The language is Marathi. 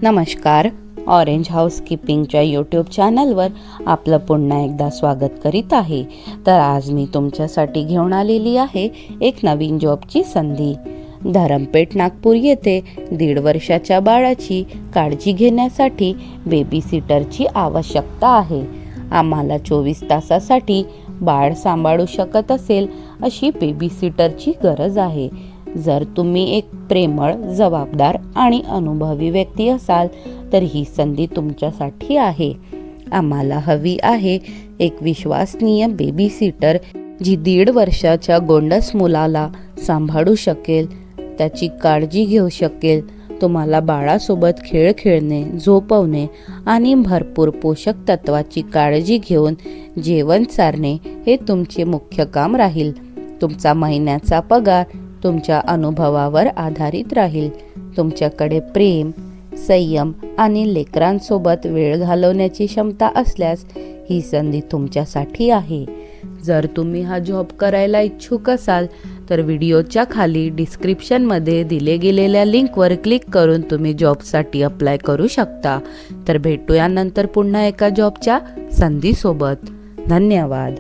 नमस्कार. ऑरेंज हाऊसकीपिंगच्या यूट्यूब चॅनलवर आपलं पुन्हा एकदा स्वागत करीत आहे. तर आज मी तुमच्यासाठी घेऊन आलेली आहे एक नवीन जॉबची संधी. धरमपेठ नागपूर येथे 1.5 वर्षाच्या बाळाची काळजी घेण्यासाठी बेबी सिटरची आवश्यकता आहे. आम्हाला 24 तासासाठी बाळ सांभाळू शकत असेल अशी बेबी सिटरची गरज आहे. जर तुम्ही एक प्रेमळ, जबाबदार आणि अनुभवी व्यक्ती असाल तर ही संधी तुमच्यासाठी आहे. आम्हाला हवी आहे एक विश्वसनीय बेबी सिटर जी 1.5 वर्षाच्या गोंडस मुलाला सांभाळू शकेल, त्याची काळजी घेऊ शकेल. तुम्हाला बाळासोबत खेळ खेळणे, झोपवणे आणि भरपूर पोषक तत्वाची काळजी घेऊन जेवण चारणे हे तुमचे मुख्य काम राहील. तुमचा महिन्याचा पगार तुमच्या अनुभवावर आधारित राहील. तुमच्याकडे प्रेम, संयम आणि लेकरांसोबत वेळ घालवण्याची क्षमता असल्यास ही संधी तुमच्यासाठी आहे. जर तुम्ही हा जॉब करायला इच्छुक असाल तर व्हिडिओच्या खाली डिस्क्रिप्शनमध्ये दिले गेलेल्या लिंकवर क्लिक करून तुम्ही जॉबसाठी अप्लाय करू शकता. तर भेटूया नंतर पुन्हा एका जॉबच्या संधीसोबत. धन्यवाद.